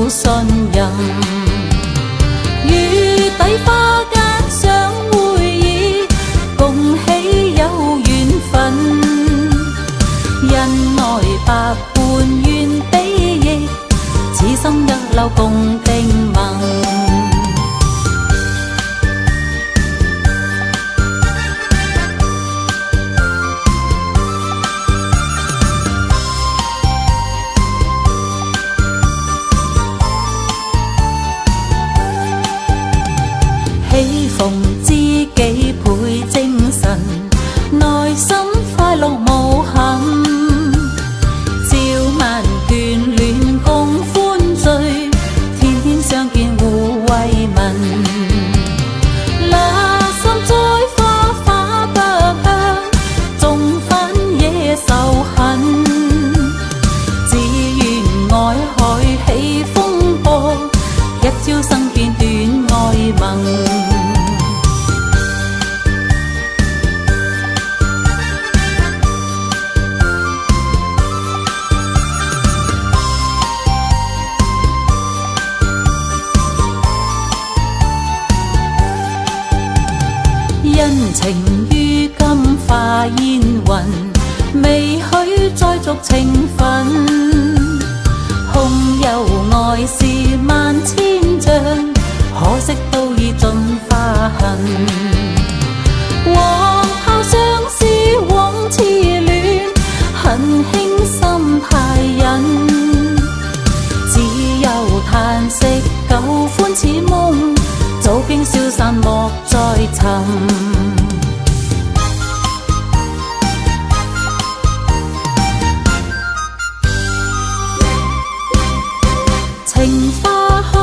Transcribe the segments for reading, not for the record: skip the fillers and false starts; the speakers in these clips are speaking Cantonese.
互信任。月底花間相會意，共喜有緣分。恩愛百般願比翼，此心一縷共定盟。喜逢知己倍精神，內心快樂無憾。朝晚眷戀共歡聚，天天相見互慰問。那心栽花花不香，種返野仇恨。只願愛海起風波，一朝生變斷愛盟。恩情於今化煙雲，未許再續情分。空有愛是萬千丈，可惜都已盡化痕。往後相思往痴戀，恨輕心太忍。只有嘆息舊歡似夢，早經消散莫再尋。情花開，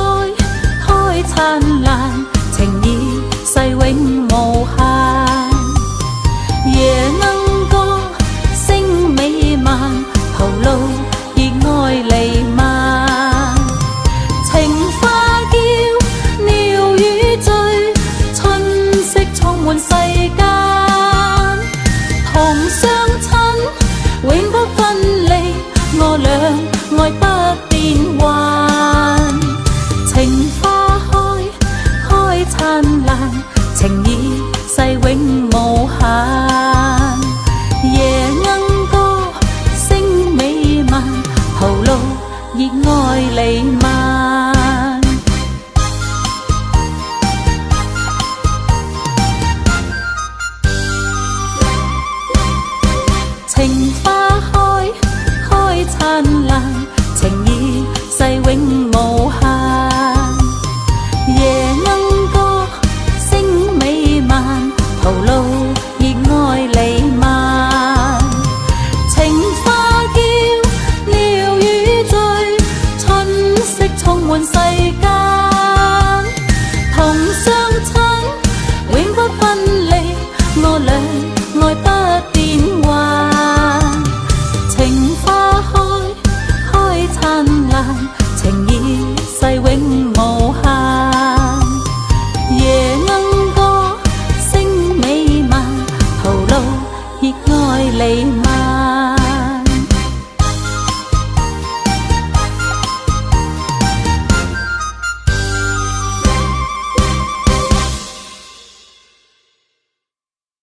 開燦爛，情意世永無限。夜鶯歌，聲美漫，途路熱愛彌漫。情花嬌，鳥語醉，春色充滿世間。同相親，永不分離，我倆愛不變幻。情花開，開燦爛，情意世永無限。夜鶯歌，聲美漫，途路熱愛彌漫。情花開，開燦爛，情意世永無限。夜鶯歌，聲美漫，途路熱愛彌漫。情花嬌，鳥語醉，春色充滿世間。同相親，永不分離，我倆愛不變幻。情花開，開燦爛，情意世永無限。夜鶯歌，聲美漫，途路熱愛彌漫。